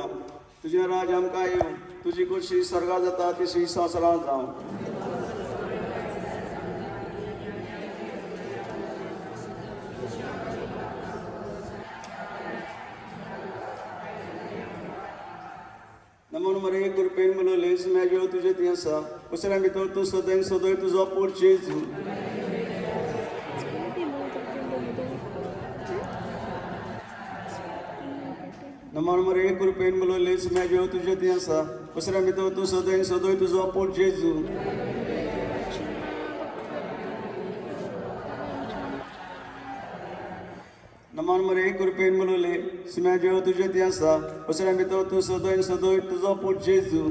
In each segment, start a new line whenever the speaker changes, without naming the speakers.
जावं, तुझे राज आमकां येवं, तुजी खुशी स्वर्गा जाता तशी संवसारांत जावं. नमन मरे कृपेन मनोले सुम्याजेव तुझे ती आसा उसऱ्या भितर तूं सदैव सदैव तुजो पूत जेजू. नमन मरे कृपेन मनोले सुम्याजेव तुझे ती आसा उसऱ्या भितर तूं सदैव सदैव तुजो पूत जेजू. नमन मरे कृपेन मनोले सुम्याजेव तुझे ती आसा उसऱ्या भितर तूं सदैव सदैव तुजो पूत जेजू.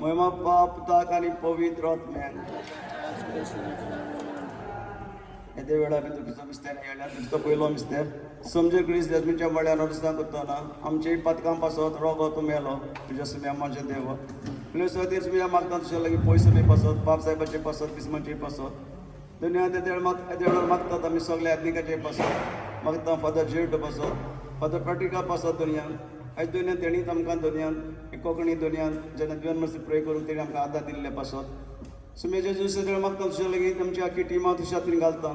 महिमा बाप पुताक आनी पवित्र आत्म्याक. येदे वेळा बी तुका मिस्तेर येयल्यार तुजो पयलो मिस्तेर समजे क्रिस्त जजमेंटच्या मळ्यार अर्जदां करतना आमचे पथकां पासत रोगो तूं मेलो तुज्या सुम्या माझे देव प्लेस खातीर सुम्या मागता तुज्या लागीं पयसो बी पासत बाप साहेबाचे पासत किस्माचे पासत दुनिया येदे वेळार मागतात आमी सगळे आदनिकाचे पासत मागता फादर जेवट पासत फादर प्रटिका पासत दुनियान आयज दुनियान तेणीच आमकां दुनियान कोंकणी दुनियान जेन्ना द्वेन वर्स प्रे करून तेणी आमकां आदार दिल्ले पासत सुम्याचे जुसे वेळ मागता तुज्या लागीं आमची आख्खी टिमा तुज्या हातीन घालता.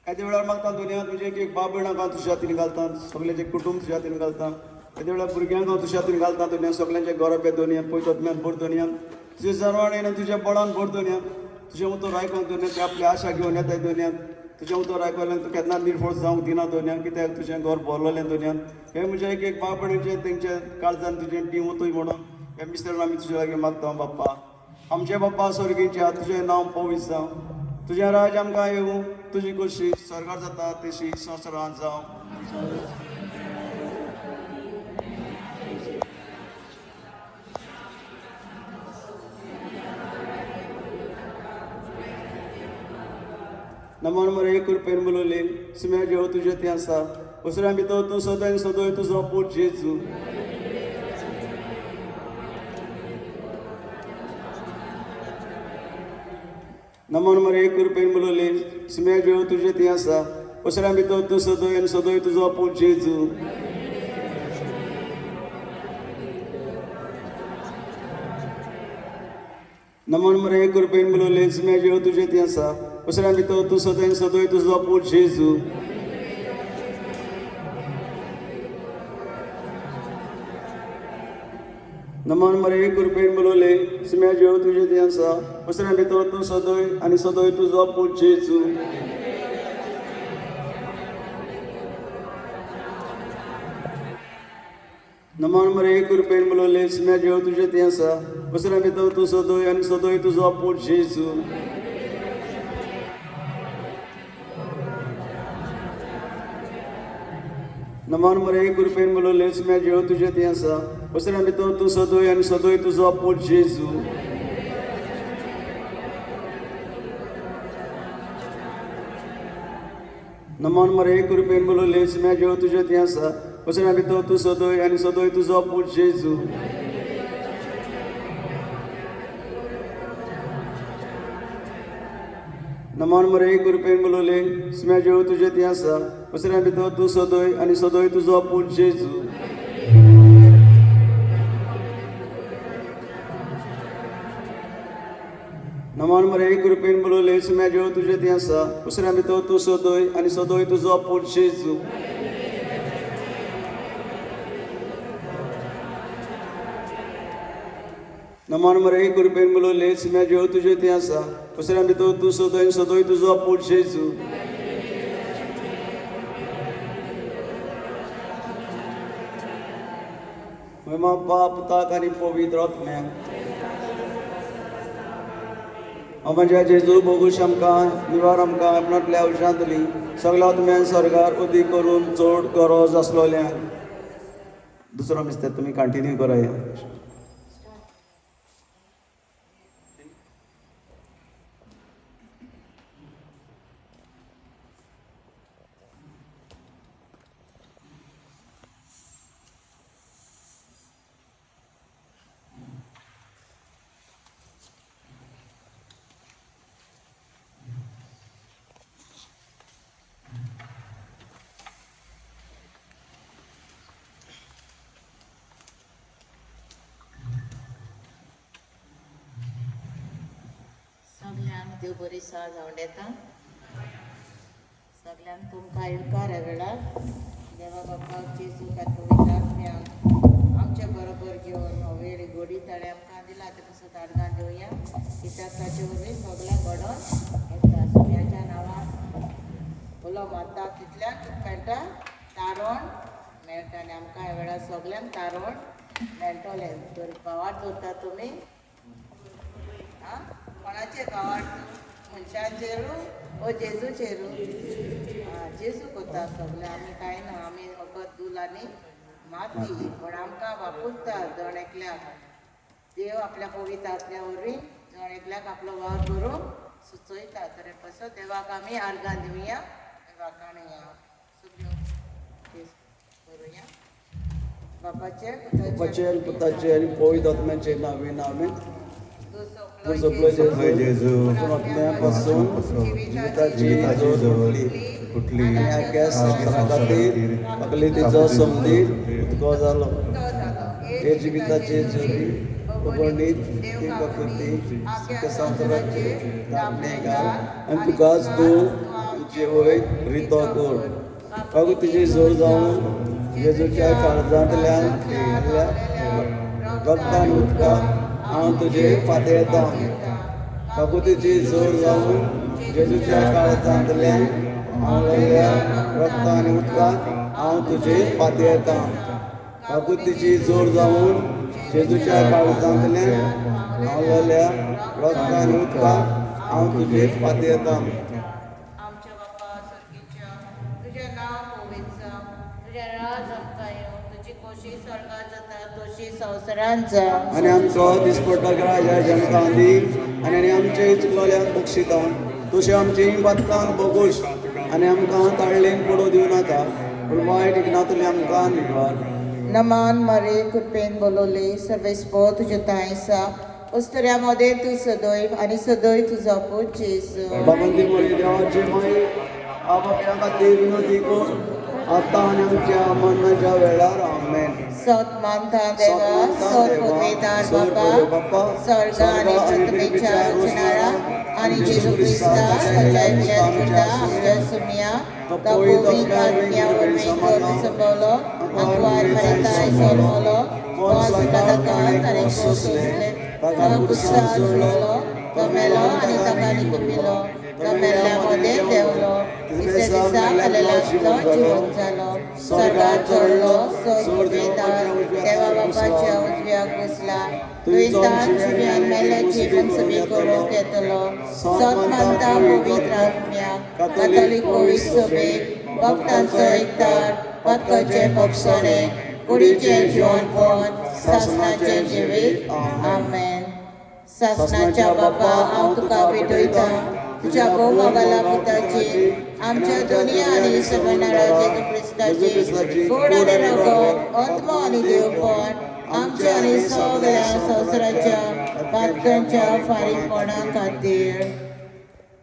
येदे वेळार मागता दुनिया तुजे एक बाब भयणाक हांव तुज्या हातीन घालता सगळ्यांचे कुटुंब तुज्या हातीन घालता. येदे वेळार भुरग्यांक हांव तुज्या हातीन घालता दुनिया सगळ्यांचे गौरव दुनियान पयतोत्म्यान भर दुनियान तुजे जरवाणेन तुज्या बळान भर दुनियान तुजे उतर आयकून दुनियान ते आपली आशा घेवन येताय दुनियान तुजें उतर आयकलें तूं केन्ना निर्फळ जावंक दिना दुनियान कित्याक तुजें घर भरलेलें दुनियान हे म्हजे एक बाब भयणीचे तेंच्या काळजान तुजें टीम वतूय म्हणून हे मिस्टर आमी तुजे लागीं मागता बाप्पा. आमचे बाप्पा स्वर्गीच्या तुजें नांव पवित्र जावं, तुजें राज आमकां येवं, तुजी खुशी स्वर्गार जाता तशी संवसारांत जावं. नमन मरे कृपेन मनोले सुम्या जेव तुजे तें आसा उसऱ्या भितर तूं सदैव सदैव तुजो पूत जेजू. नमन मरे कृपेन मनोले सुम्या जेव तुजे तें आसा उसऱ्या भितर तूं सदैव सदैव तुजो पूत जेजू. नमन मरे कृपेन मनोले सुम्या जेव तुजे तें आसा उसऱ्या भितर तूं सदैव सदैव तुजो पूत जेजू. नमन मरे कृपेन मनोले सुम्या जेव तुजे तें आसा उसऱ्या भितर तूं सदैव आनी सदैव तुजो पूत जेजू. नमन मरे कृपेन मनोले सुम्या जेव तुजे तें आसा उसऱ्या भितर तूं सदैव आनी सदैव तुजो पूत जेजू. नमन मरे कृपेन मनोले सुम्या जेव तुजे तें आसा उसऱ्या भितर तूं सदैव आनी सदैव तुजो पूत जेजू. नमन मरे कृपेन मनोले सुम्या जेव तुजे तें आसा उसऱ्या भितर तूं सदैव आनी सदैव तुजो पूत जेजू. नमन मरे कृपेन मनोले सुम्या जेव तुजे तें आसा उसऱ्या भितर तूं सदैव आनी सदैव तुजो पूत जेजू. नमन मरे कृपेन मनोले सुम्या जेव तुजे तें आसा उसऱ्या भितर तूं सदैव आनी सदैव तुजो पूत जेजू. नमन मरे कृपेन मनोले सुम्या जेव तुजे तें आसा उसऱ्या भितर तूं सदैव सदैव तुजो पूत जेजू. महिमा बाप पुताक आनी पवित्र आत्म्याक. आमच्या जेजू बोगूश आमकां निवार आमकां आपणांतल्या औषधांतली सगळ्या आत्म्यान स्वर्गार उदी करून चड गरज आसलोल्यान. दुसरो मिस्तेर तुमी कंटिन्यू कराय.
देव बरी सा जावन येता सगळ्यांक तुमकां येवकार ह्या वेळार देवा बापाक जेजू पवित्र आत्म्याक आमच्या बरोबर घेवन हो वेळ गोडी ताळे आमकां दिला ते पासून आर्गां दिवया कित्याक ताचे वरवीं सगळ्यांक घडोवन येता सुम्याच्या नांवान उलो मारता तितल्याक मेळटा तारण मेळटा आनी आमकां ह्या वेळार सगळ्यांक तारण मेळटलें तर भावार्थ दवरता तुमी कोणाचे भावार्थ मनशाचेरू ओ जेजूचेरू जेजू कोता सगळे आमी कांय ना आमी फकत दूल आनी माती पण आमकां वापरता जण एकल्याक देव आपल्या पवित्र आत्म्या वरवीं जण एकल्याक आपलो वावर करूंक सुचयता तर कसो देवाक आमी आर्गां दिवया वाखाण या सगळ्यो करुया
बापाचे पुताचे आनी पवित्र आत्म्याचे नांवें नांवें तूं सगळो जेजू आत्म्यापासून जिविताची जोड फुटली आनी आख्या संवसारा खातीर अकलितीचो समदीर उदको जालो हे जिविताचे जोडी उगडणीत ती प्रकृती त्या संवसाराचे नामनेगार आनी तुकाच तूं तुजे वय रितो कर काकू तुजी जोड जावन जेजूच्या काळजांतल्यान रक्तान उदकां हांव तुजे फाटे येता काकू तुजी जोड जावन जेजूच्या काळजांतल्यान हांवल्या रक्ता आनी उदकांत हांव तुजे फाटे येता काकू तुजी जोड जावन जेजूच्या काळजांतल्यान हांवल्या रक्ता आनी उदकांत हांव तुजे फाटे येता
आमच्या बापा सर्गीच्या तुजें नांव पवित्र तुजें राज आमकां येवं तुजी खोशी स्वर्गांत जाता तशी संवसारांत जावं
आनी आमचो दिसपट्टो राजा जमकां दी आनी आमचे चुकलोल्यांक बक्षिता तशें आमची बातकां बगूश आनी आमकां ताळ्ळेन पडू दिवं नाका पूण वायट इग्नातले आमकां निवार
नमान मरे कृपेन बोलोले सर्वेस्पो तुजे तायसा उस्तऱ्यामध्ये तू सदैव आणि सदैव तुझा पूत जेजू
बाबंदी मोरी देवाची माई आपापल्या खातीर विनोदी कर आतां आनी आमच्या मरणाच्या वेळार आमेन
सत मानता देवा सत पदवेदार बापा स्वर्ग आणि पृथ्वीच्या रचणारा आणि जेजू ख्रिस्ता तुझ्या आमच्या सुमिया तो पवित्र आत्म्यावर संपवलो अकवार मरताय सोलवलो वासुदाकात आणि सोसले कुस्ता जुळलो तो मेलो आणि ताका निकुमिलो तो मेल्ल्यामध्ये देवलो तिसऱ्या दिसा आलेला जिवंत जालो स्वर्गात चडलो स्वर्गवेदार देवा बापाच्या उजव्याक बसला तुयेंतान जिव्यान मेल्ल्याची मनसबी करूंक येतलो सत मानता पवित्र आत्म्याक कातोलीक पवित्र सभेक भक्तांचो एकठार पक्काचे पक्षाणे कुडीचे जिवनपण सासणाचे जिवीत आमेन सासणाच्या बापा हांव तुका भेटयता तुझ्या भोवमागाला पुताची आमच्या दोनी आनी सगळ्या जेजू ख्रिस्ताची गोड आनी रगत आत्मा आनी देवपण आमच्या आनी सगळ्या संवसाराच्या पातकांच्या फारीकपणा खातीर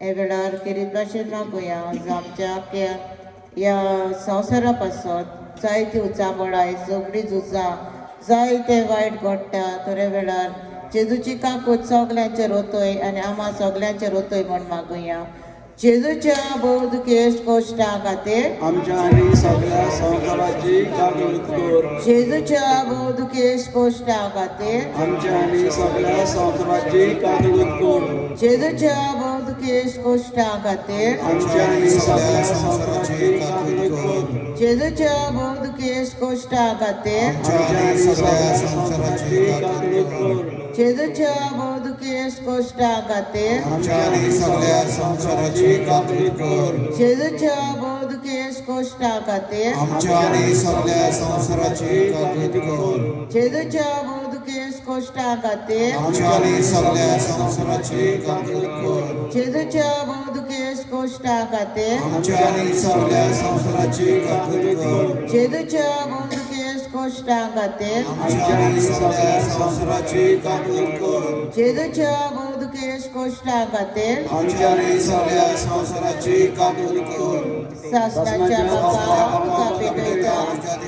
हे वेळार किरीत भाशेन मागुया आमच्या ह्या संवसारा पासून जायती उचापणाय झगडी झुजां जायते वायट घडटा तर हे वेळार जेजूची काकूट सगळ्यांचे रोतय आनी आम्हा सगळ्यांचे रोतय म्हण मागुया जेजूच्या भोवदुकेश कोश्टा खातीर
आमच्या आनी सगळ्या संवसाराची काकूट कर
जेजूच्या भोवदुकेश कोश्टा खातीर
आमच्या आनी सगळ्या संवसाराची काकूट कर
जेजूच्या भोवदुकेश कोश्टा खातीर
आमच्या आनी सगळ्या संवसाराची काकूट कर
जेजूच्या भोवदुकेश कोश्टा खातीर
आमच्या आनी सगळ्या संवसाराची काकूट कर
जेजूच्या भोवदुकेश कोश्टा खातीर
आमच्या आनी सगळ्या संवसाराची काकूट कर
जेजूच्या भोवदुकेश कोश्टा खातीर
आमच्या आनी सगळ्या संवसाराची काकूट कर
जेजूच्या भोवदुकेश कोश्टा खातीर
आमच्या आनी सगळ्या संवसाराची काकूट कर
जेजूच्या भोवदुकेश कोश्टा खातीर
आमच्या आनी सगळ्या संवसाराची काकूट कर
जेजूच्या भोवदुकेश कोश्टा खातीर
आमच्या आनी सगळ्या संवसाराची काकूट कर
जेजूच्या भोवदुकेश कोश्टा खातीर
आमच्या आनी सगळ्या संवसाराची काकूट कर
शासनाच्या बाबा पिता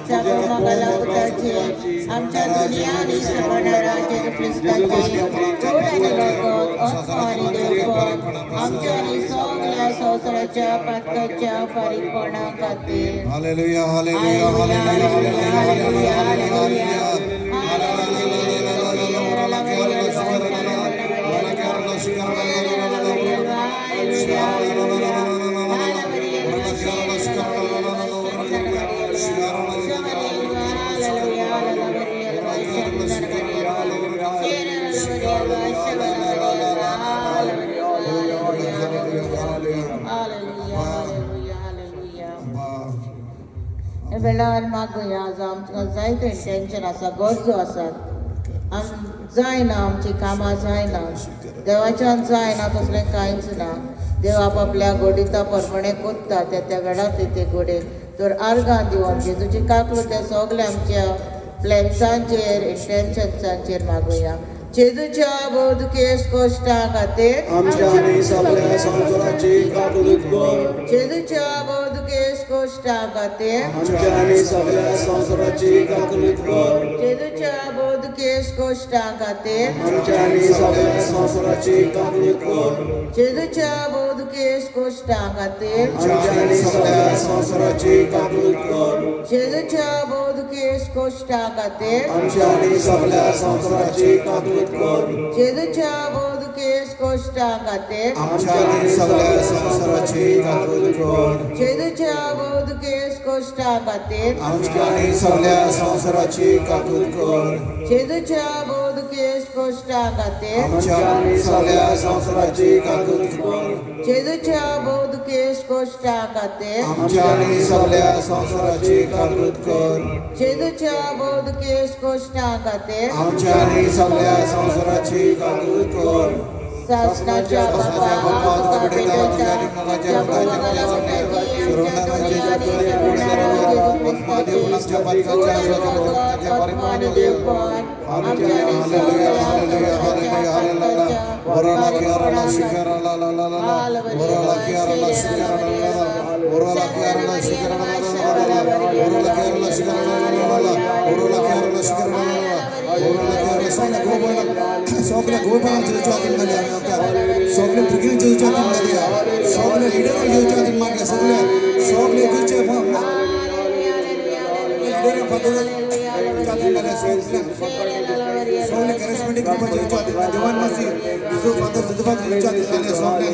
जगमगाला पुत्राची आमच्या दुनिया आणि सगळ्या राज्यात ख्रिस्ताची गोड आणि लोक आणि देवपण आमच्या आणि सगळ्या संसाराच्या पातकाच्या फारीकपणा खातीर
hallelujah hallelujah hallelujah hallelujah hallelujah
वेळार मागुया आज आमकां जायते टेन्शन आसा गरजो आसात जायना आमची कामां जायना देवाच्यान जायना तसलें कांयच ना देव आपापल्या गोडिता प्रमाणे कोत्ता त्या वेळार ते गोडे तर आर्गां दिवन जेजूची काकलो त्या सगल्या आमच्या प्लॅन्सांचेर इंटेन्शन्सांचेर मागुया जेजूच्या बोधकेश कोश्टां खातीर
आमच्या आणि सगळ्या संसाराची काकूलत कर
जेजूच्या बोधकेश कोश्टां खातीर
आमच्या आणि सगळ्या संसाराची काकूलत कर
जेजूच्या बोधकेश कोश्टां खातीर
आमच्या आणि सगळ्या संसाराची काकूलत कर
जेजूच्या बोधकेश कोश्टां खातीर
आमच्या आणि सगळ्या संसाराची काकूलत कर
जेजूच्या बोधकेश कोश्टां खातीर
आमच्या आणि सगळ्या संसाराची काकूलत कर
जेजूच्या बोधकेश कोश्टां खातीर
आमच्या आणि सगळ्या संसाराची काकूलत कर
जेजूच्या बोधकेश कोश्टां खातीर
आमच्या आणि सगळ्या संसाराची काकूलत कर
जेजूच्या बोधकेश कोश्टां खातीर
आमच्या आणि सगळ्या संसाराची काकूलत कर
जेजूच्या बोधकेश कोश्टां खातीर
आमच्या आणि सगळ्या संसाराची काकूलत कर
जेजूच्या बोधकेश कोश्टां खातीर
आमच्या आणि सगळ्या संसाराची काकूलत कर
शासनाच्या बाबा तुका भेटयता जगमगाला पुत्राची आमच्या दुनिया आणि सगळ्या राज्यात आत्मा आणि देवपण आमच्या आणि सगळ्या
सगळे गोपाळ जेवच्या हातीन आमकां सगळे भुरगीं जेवच्या हातीन सगळे लिडर जेवच्या हातीन मागल्या सगळे गोंयचे लिडर फादर सगळे कॅरिस्मेटिक ग्रुप जेवच्या हातीन देवान मासी जिजू फादर जिजूफा जेवच्या हातीन सगळे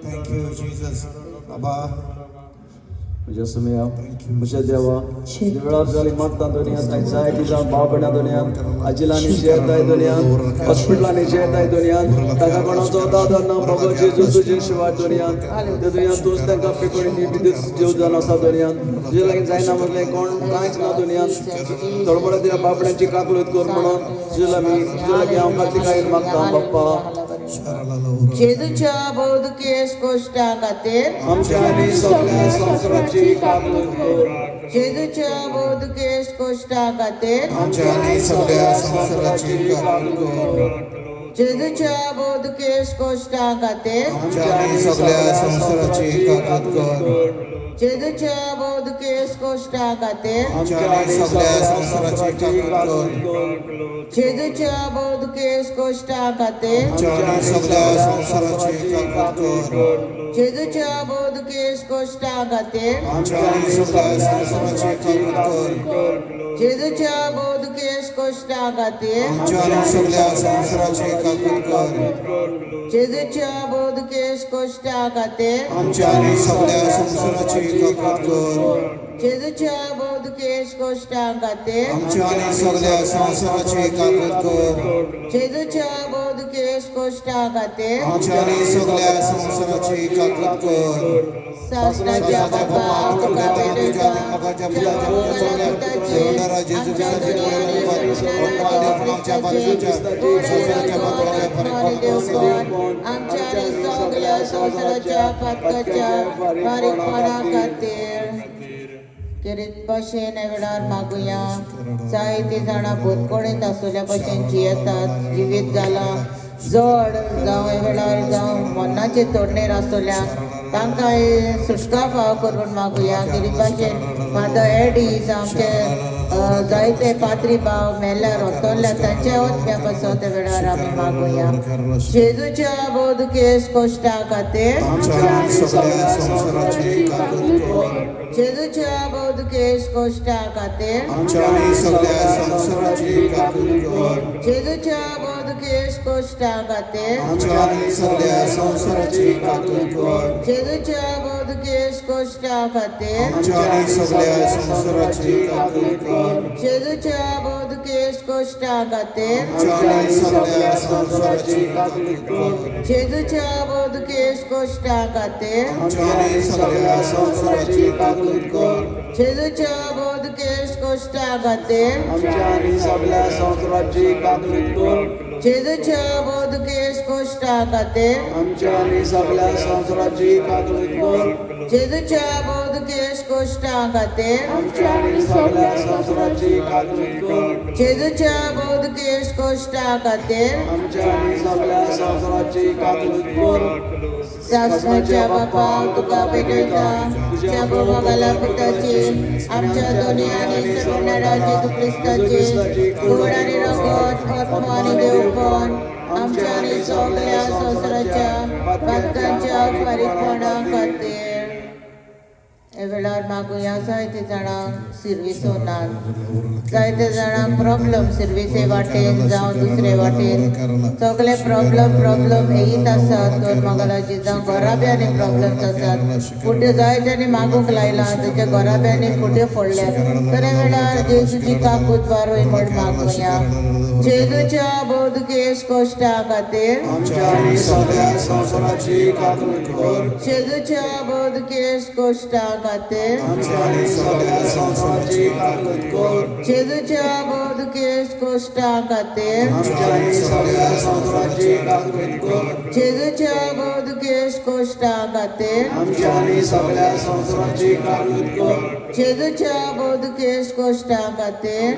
Thank you, Jesus. Abba.
Just me up. Mucha dewa. Dewa jali matta dunia, anxiety jam baabana dunia, ajilani jeta dunia, hospitalani jeta dunia, taga bana zoda dana Prabhu Jesus tujhe shiva dunia, de dunia dosta ka pekori ni bidis jo jana sa dunia, je lagi zaina mudle kon kaach na dunia, todbada dira baabanchi kakulut kor mana, je lagi amkati kai matta bappa.
जेजूच्या बोधकेश कोश्टां खातीर
आमच्या आणि सगळ्या संसाराची काकूलत कर
जेजूच्या बोधकेश कोश्टां खातीर
आमच्या आणि सगळ्या संसाराची काकूलत कर
जेजूच्या बोधकेश कोश्टां खातीर
आमच्या आणि सगळ्या संसाराची काकूलत कर
जेजूच्या बोधकेश कोश्टां खातीर
आमच्या आणि सगळ्या संसाराची काकूलत कर
जेजूच्या बोधकेश कोश्टां खातीर
आमच्या आणि सगळ्या संसाराची काकूलत कर
जेजूच्या बोधकेश कोश्टां खातीर
आमच्या आणि सगळ्या संसाराची काकूलत कर
जेजूच्या बोधकेश कोश्टां खातीर
आमच्या आणि सगळ्या संसाराची काकूलत कर
जेजूच्या बोधकेश कोश्टां खातीर
आमच्या आणि सगळ्या संसाराची काकूलत कर
जेजूच्या बोधकेश कोश्टां खातीर
आमच्या आणि सगळ्या संसाराची काकूलत कर
जेजूच्या बोधकेश कोश्टां खातीर
आमच्या आणि सगळ्या संसाराची काकूलत कर
शासनाच्या बाबा तुका भेटयता जगमगाला पुत्राची आमच्या दुनिया आणि सगळ्या देवपण आमच्या आणि सगळ्या संसाराच्या पातकाच्या बारीकपणा खातीर किरीत भाशेन ह्या वेळार मागुया. जायती जाणां भोतकोडीत आसल्या भशेन जियेतात, जिवीत जाला जड जावं ह्या वेळार जावं मरणाचे तोडणेर आसल्याक तांकां सुटका फाव करून मागुया. किरीत भाशेन फादर एडीज आमचे जायते पात्री भाव मेल्यार वतोरल्या तांच्या वतम्या पासत त्या वेळार आमी मागुया. जेजूच्या बोदकेश कोश्टा खातीर जेजूच्या बोदकेश कोश्टा खातीर जेजूच्या बोदकेश कोश्टा खातीर जेजूच्या बोदकेश कोश्टा खातीर जेजूच्या बोदकेश कोश्टा खातीर जेजूच्या बोदकेश कोश्टा खातीर जेजूच्या बोदकेश कोश्टा खातीर जेजूच्या बोदकेश कोश्टा खातीर जेजूच्या बोदकेश कोश्टा खातीर जेजूच्या बोदकेश कोश्टा खातीर सासणाच्या बापा तुका पेटयता तुझ्या बोमागाला पुताची आमच्या दोन्ही आणि सगळ्या जेजू क्रिस्ताची गोड आणि रगत आत्मा आणि देवपण आमच्या आणि सगळ्या संवसाराच्या बातकांच्या फारीकपणा खातीर. ह्या वेळार मागुया. जायते जाणांक सिर्विसो नात, जायते जाणांक प्रॉब्लम सिर्विसे वाटेन जावं दुसरे वाटेन सगळे प्रॉब्लम येयीत आसात. दोन मागलाची जावं घराब्यांनी प्रॉब्लम्स आसात. फुटे जायत्यांनी मागूंक लायला तेच्या घराब्यांनी फुटे फोडल्या तर ह्या वेळार जेजूची काकूत वारोय म्हण मागुया. जेजूच्या बोदकेश कोश्टा खातीर जेजूच्या बोदकेश कोश्टा खातीर जेजूच्या बोदकेश कोश्टा खातीर जेजूच्या बोदकेश कोश्टा खातीर जेजूच्या बोदकेश कोश्टा खातीर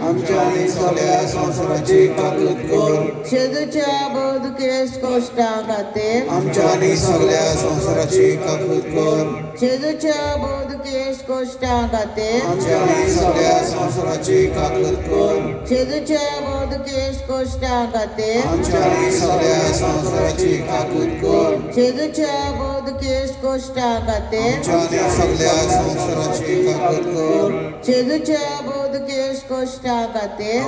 जेजूच्या बोदकेश कोश्टा खातीर जेजूच्या बोदकेश कोश्टा खातीर जेजूच्या बोदकेश कोश्टा खातीर जेजूच्या बोदकेश कोश्टा खातीर जेजूच्या बोदकेश कोश्टा खातीर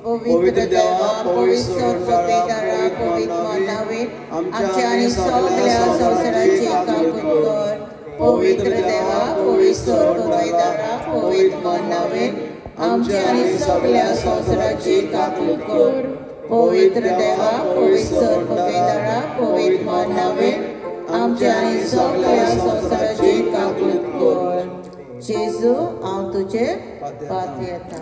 पवित्र देवा पवित्र पवित्रा पवित्र मनावे आमच्या आणि सगळ्या संवसाराची काकूत कर. पवित्र देवा पवित्र पवित्रा पवित्र मनावे आमच्या आणि सगळ्या संवसाराची काकूत कर. पवित्र देवा पवित्र पवित्रा पवित्र मनावे आमच्या आणि सगळ्या संवसाराची काकूत कर. जेजू हांव तुजे पात येता.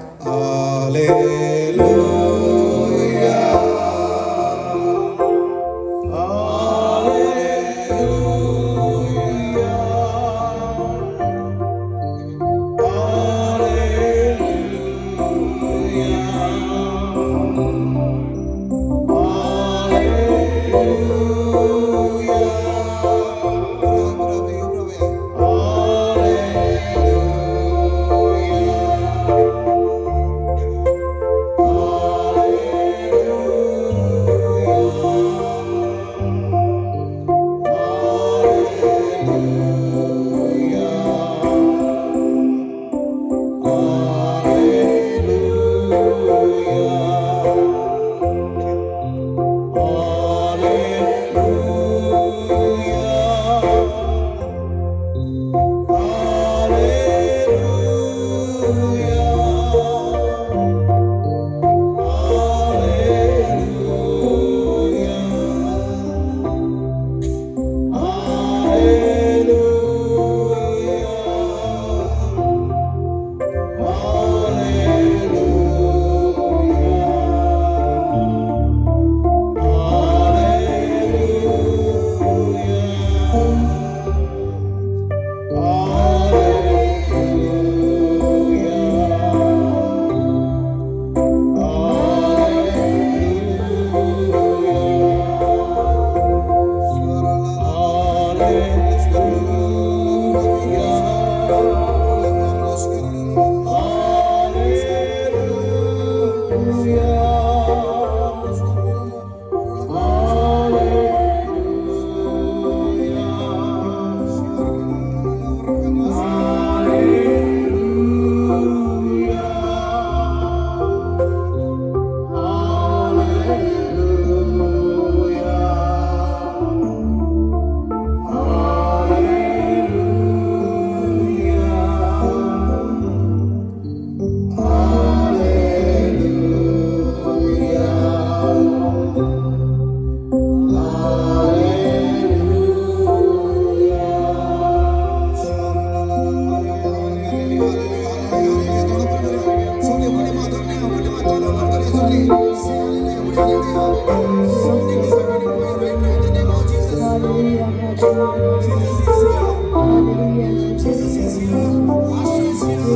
Jesus is here. Master is here.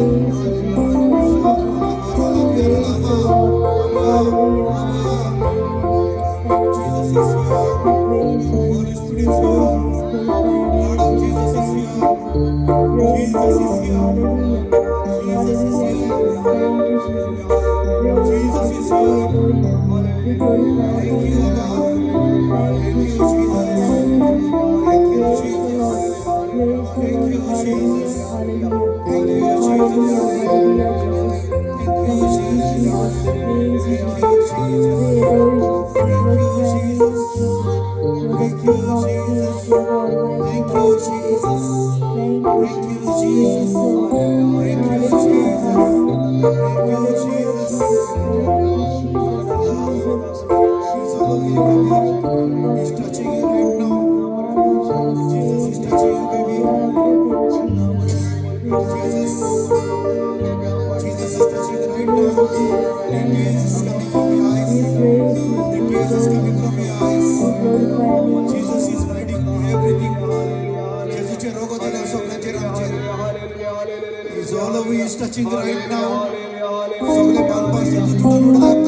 Jesus is here. Holy Spirit is here. Lord of Jesus is here. Jesus is here. Jesus is here. Jesus is here. Thank you, Lord. Thank you, Jesus. Thank you, Jesus. Thank you, Jesus. Thank you, Jesus. Thank you, Jesus. Thank you, Jesus. Thank you, Jesus. Thank you, Jesus. Thank you, Jesus. Thank you, Jesus. Thank you, Jesus. Thank you, Jesus. He's all over you, baby. He's touching you right now. Jesus is touching you, baby. Jesus. Jesus is touching you right now. The tears is coming from your eyes. The tears is coming from your eyes. Jesus is writing everything. जेजूचे रोग होते सगळ्यांचे आमचे. He's all over you, he's touching you right now. सगळे बालपास जेजू तुटून उडतात.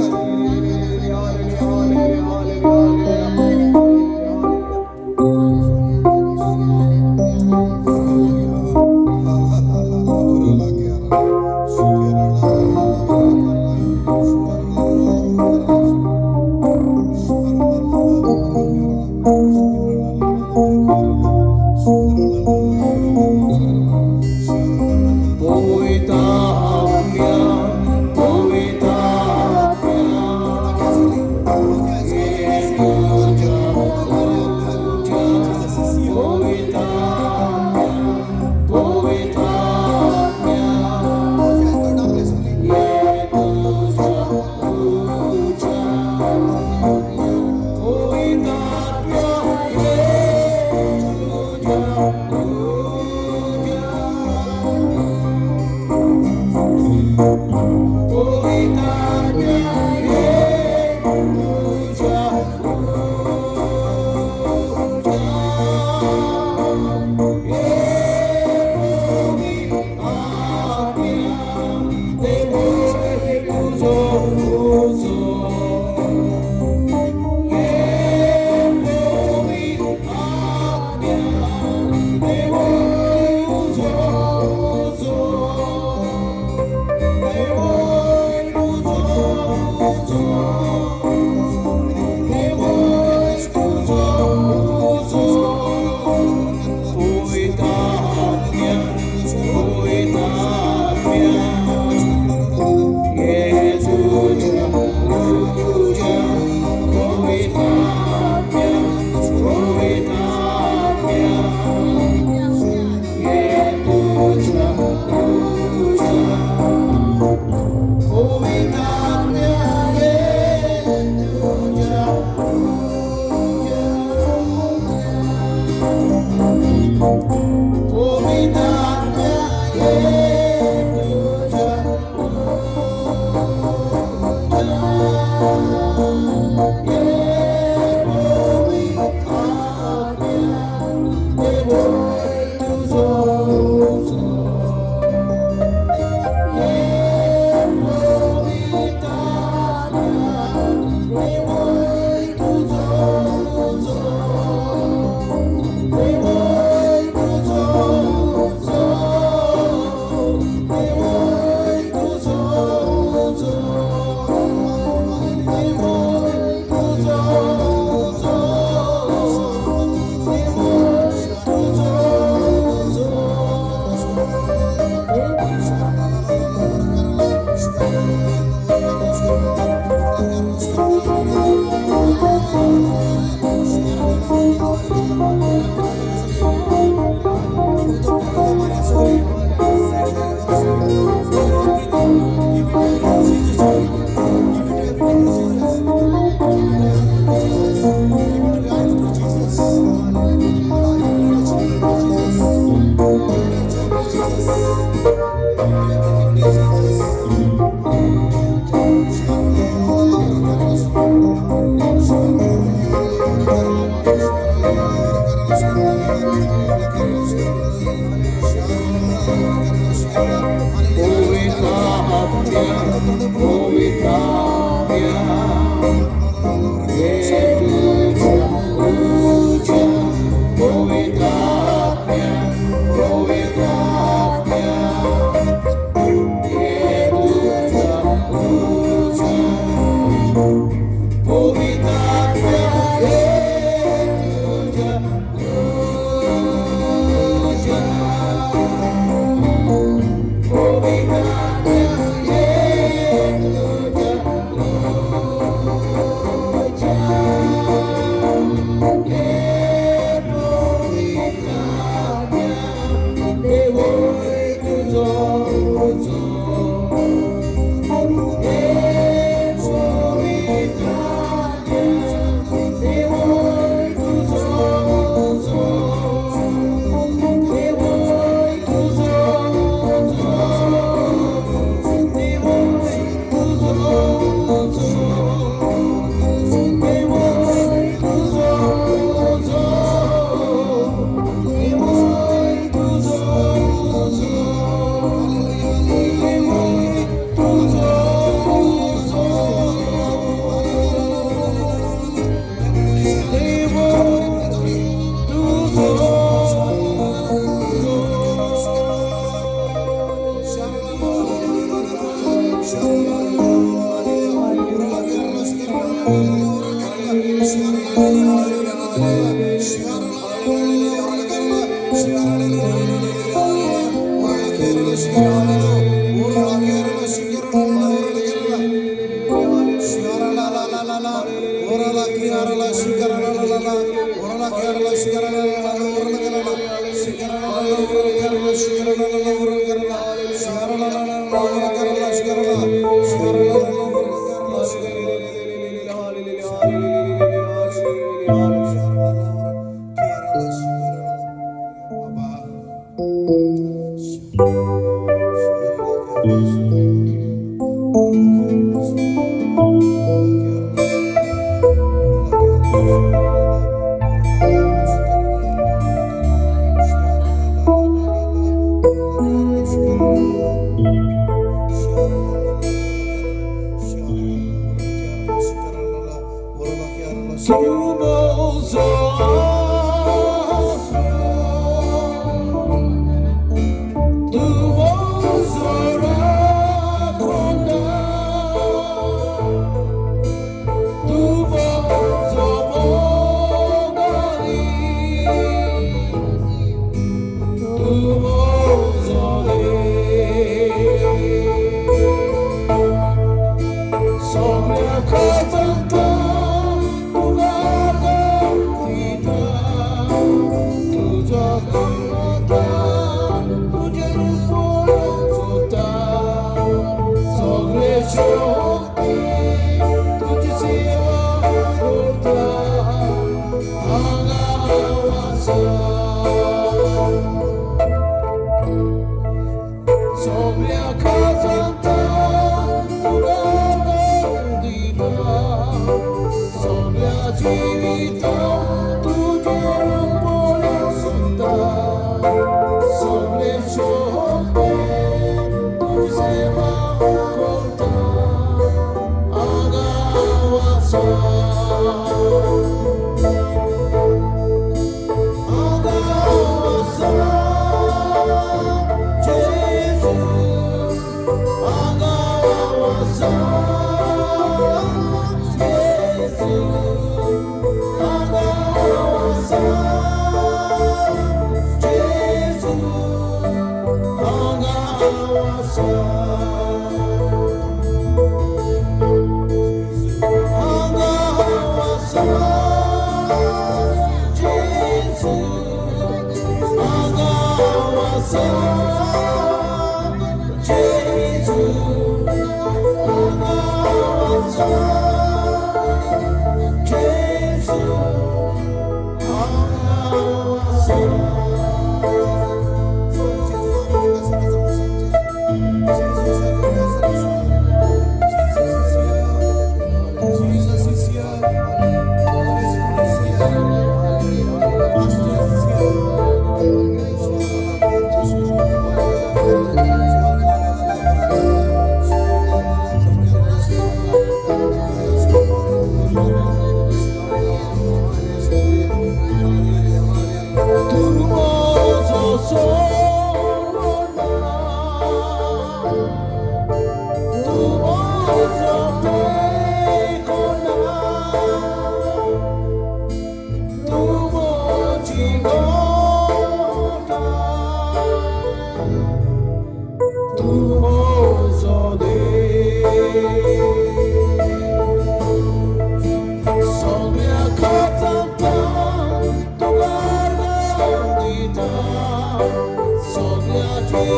Jesus.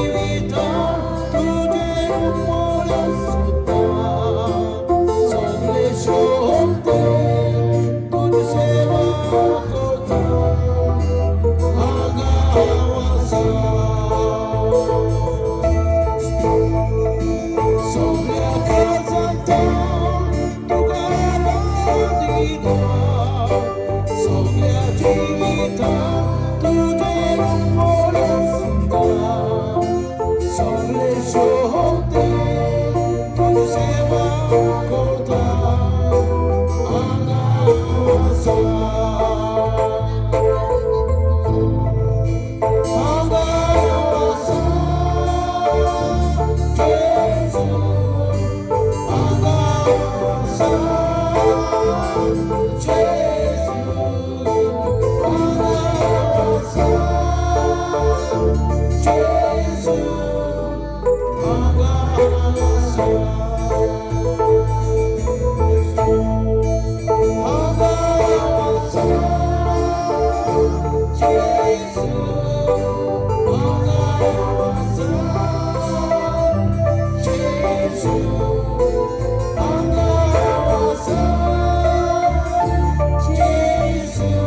जीवित तुझे मोडसुद्धा सगळे शोधते तुझ सेवा करता आगावासा सगळ्या काळजांता तुका दिला सगळ्या जीवितांत तुझे मोडसुद्धा सगळे शोधते तुझ सेवा करता आगावासा आगावासा जेजू आगावासा जेजू आगावासा जेजू आगावासा आगावासा जेजू आगावासा जेजू आगावासा जेजू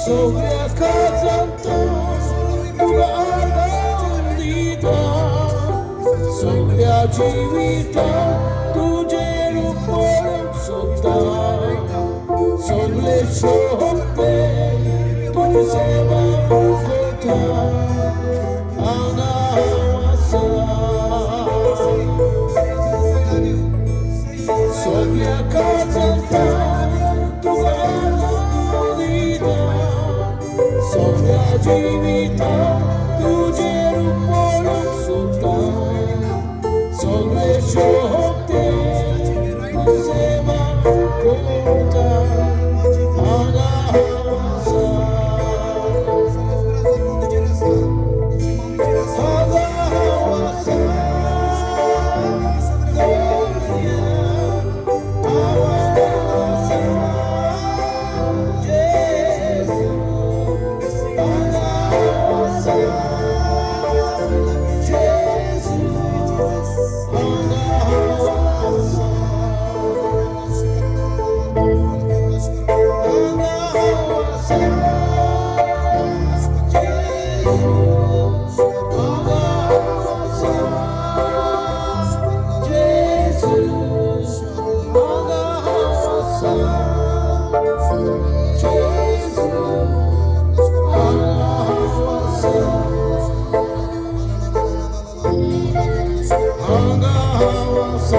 Soglia casanta tuga argandita Soglia जीविता तुझे रूपों सुद्धा सगळे शोधते तुझ सेवा करता आगावासा सगळ्या काळजांता तुगा दिला सगळ्या जीवितांत तुझे रूपों सुद्धा सगळे शोधते तुझ सेवा करता आगावासा आगावासा आगावासा जेजू आगावासा जेजू आगावासा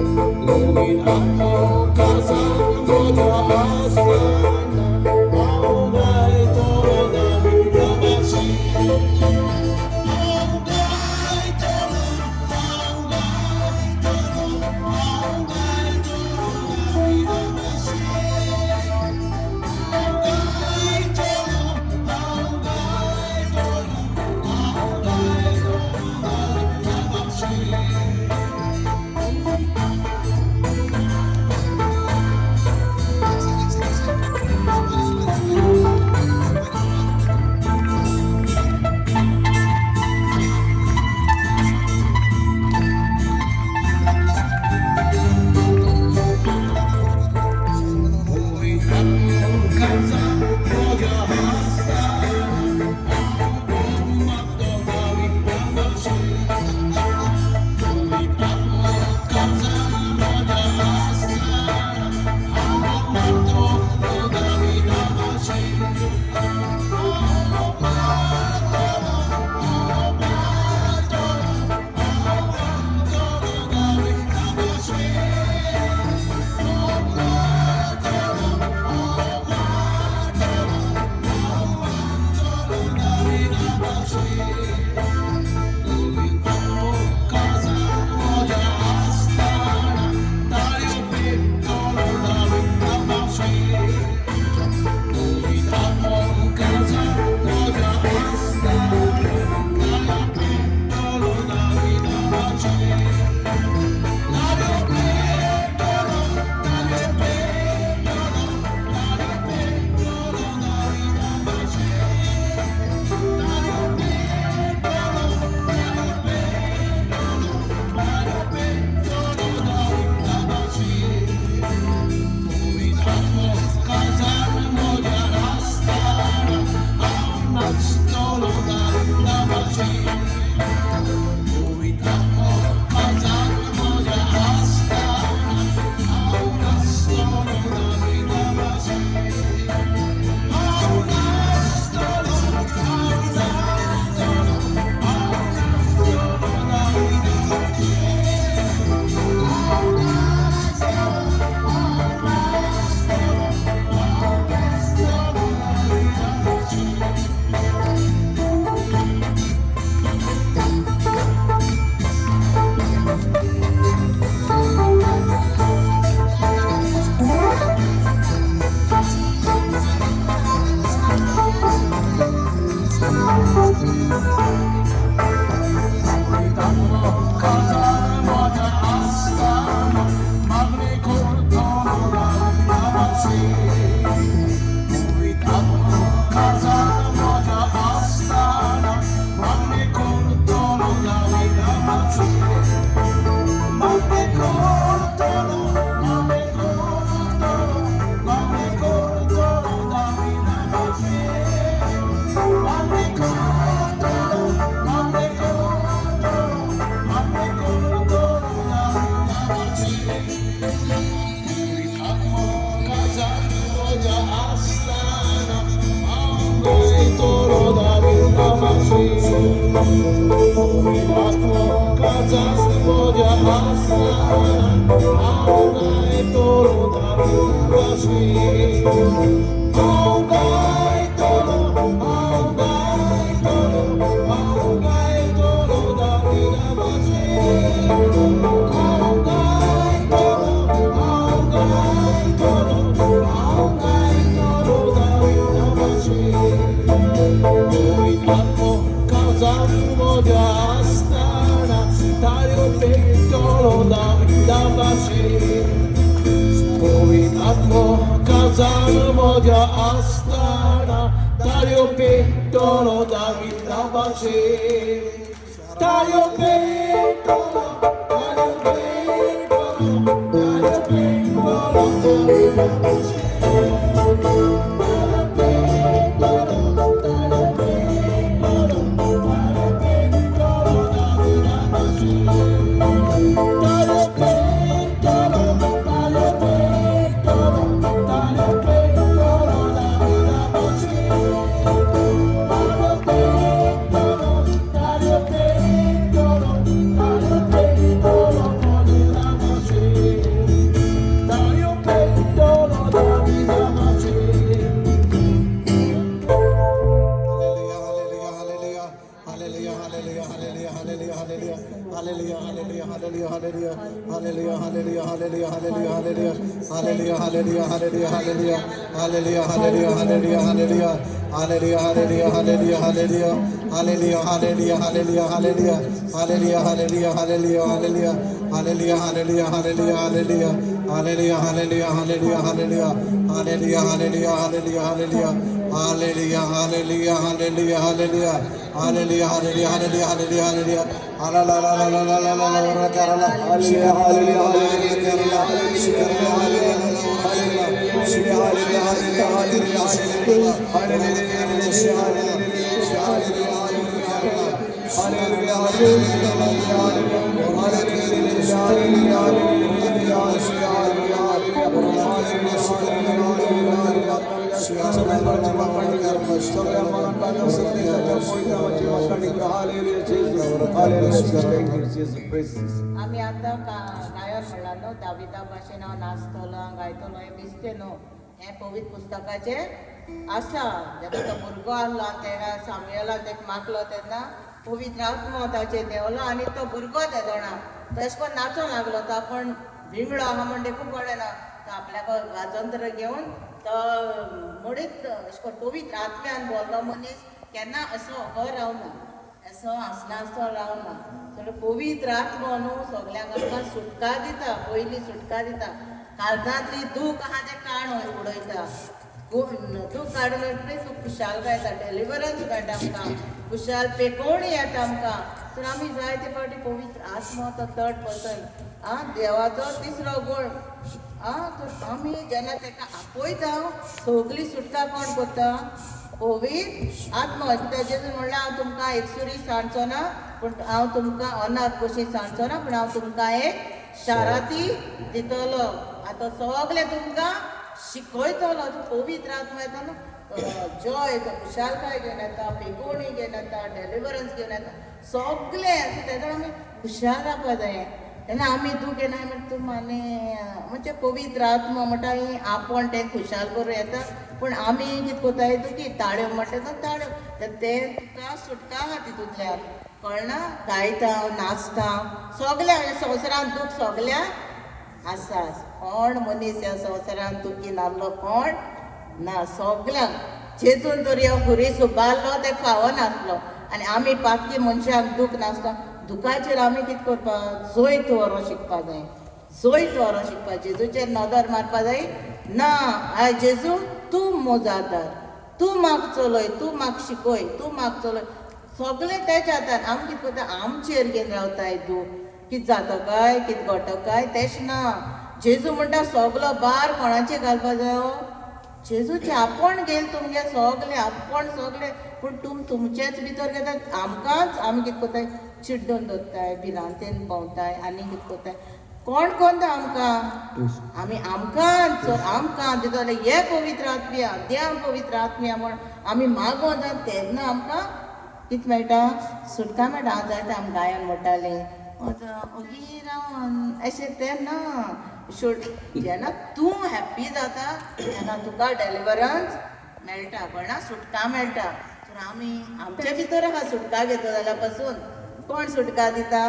Thank you.
आम्ही आता गायन म्हणला न्हू दाविदा भाशेन हांव नाचतलो गायतलो हें दिसते न्हू हें पवित्र पुस्तकाचे आसा जेन्ना तो भुरगो आहलो आनी तेन्ना सामुएलान तेका मागलो तेन्ना पवित्र आत्मो ताचेर देंवलो आनी तो भुरगो तेदोणा तो अशें करून नाचो लागलो तो आपण भिंगडो आहा म्हणटा खूब कळना तो आपल्याक वाजंत्र घेवन तो मुडीत अशें करून पवित्र आत्म्यान बोल्लो मनीस केन्ना असो हो रावना असो आसना असो रावना तर पवित्र आत्मो न्हू सगल्यांक आमकां सुटका दिता पयली सुटका दिता काळजांतली दूख आहा तें काण उडयता दूख काडून तूं खुशालकाय येता डेलिव्हरन्स मेळटा आमकां खुशाल पेकोवणी येता आमकां तर आमी जायते फावटी पवित्र आत्मो तो 3rd पर्सन देवाचो तिसरो गूण तर आमी जेन्ना तेका आपयता सगली सुटका कोण करता पवित्र आत्मो जेजून म्हणलें हांव तुमकां एकसुरी सांडचो ना पूण हांव तुमकां अनाथ कशी सांडचो ना पूण हांव तुमकां एक शाराती दितलो आतां सगलें तुमकां शिकयतलो पवित्र आत्मा येता न्हू जॉय येता खुशालकाय घेवन येता पेकोवणी घेवन येता डेलिव्हरन्स घेवन येता सगलें तेन्ना आमी खुशाल रावपा जाय तेन्ना आमी तूं केन्ना म्हणटा तूं आनी म्हणजे पवित्र आत्मा म्हणटा ही आपूण तें खुशाल करूं येता पूण आमी कितें कोताय तूं की ताळ्यो म्हणटा ताळ्यो तर तें तुका सुटका आहा तितूंतल्यान कळना गायता नाचता सगल्या संवसारांत दूख सगल्या आसा कोण मनीस ह्या संवसारांत दुखी नासलो कोण ना सगल्यांक जेजून तर ह्यो खुरीस उबारलो ते फावो नासलो आनी आमी पातकी मनशांक दूख नासता दुखाचेर आमी कितें करपाक जैत व्हरों शिकपा जाय जैत व्हरों शिकपा जेजूचेर नदर मारपा जाय ना आय जेजू तूं मोजादार तूं म्हाका चलय तूं म्हाका शिकय तूं म्हाका चलय सगळें तेच्या हातान आमी कितें करता आमचेर घेवन रावताय दूख कितें जाता काय कितें घडटा काय तेश ना जेजू म्हणटा सगलो बार कोणाचे घालपा जायो जेजूचे आपण गेल तुमगे सगले आपण सगळे पूण तुमचेच भितर घेतात आमकांच आमी कितें कोताय चिड्डून दवरताय भिरांतेन भोंवताय आनी कितें कोताय कोण कोणता आमकां आमी आमकां दितले हे पवित्र आत्म्या देव पवित्र आत्म्या म्हण आमी मागो जावन तेन्ना आमकां कितें मेळटा सुटका मेळटा हांव जायते आमी गायन म्हणटाले ओगी रावन अशें तें ना जेन्ना तूं हॅप्पी जाता तेन्ना तुका डेलिव्हरन्स मेळटा कोणा सुटका मेळटा तर आमी आमचे भितर आहा सुटका घेतो जाल्यार पासून कोण सुटका दिता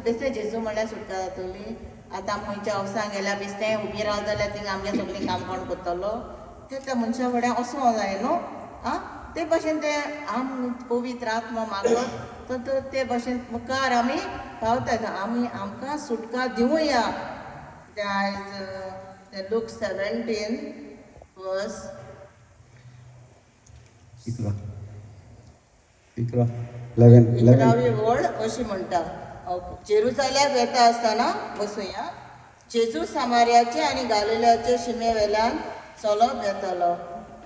बेश्टे जेजू म्हणल्यार सुटका जातली आतां खंयच्या ऑफिसांक गेल्यार बेश्टें उबी राव जाल्यार थिंगा आमगे सगळीं काम कोण करतलो ते त्या मनशा फुडें वचूंक जाय न्हू आं ते भाशेन ते आम पवित्र आत्मा मागत तर ते भाशेन मुखार आमी पावतात आमी आमकां सुटका दिवया लूक 17 वर्स इकरावी वळ अशी म्हणटा जेरुसाल्याक वेता आसतना बसूया जेजू सामार्याचे आनी गालिल्याचे शिमे वेल्यान चलत येतालो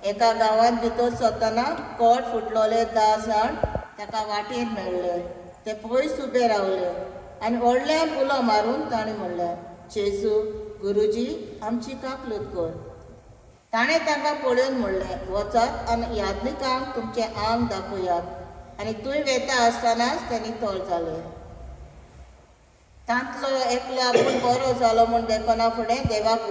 एका गांवांत भितर सरतना कोट फुटलोले 10 जाण ताका वाटेर मेळ्ळे ते पयस उबे रावले आनी व्हडल्यान उलो मारून ताणें म्हणलें जेजू गुरुजी आमची काकलूत कर ताणें तांकां पळोवन म्हणलें वचात आनी याज्ञिकांक तुमचें आंग दाखयात आनी थंय वेता आसतनाच तेणी तोळ जाले तांतलो एकलो आपूण बरो जालो म्हूण देखना फुडें देवाक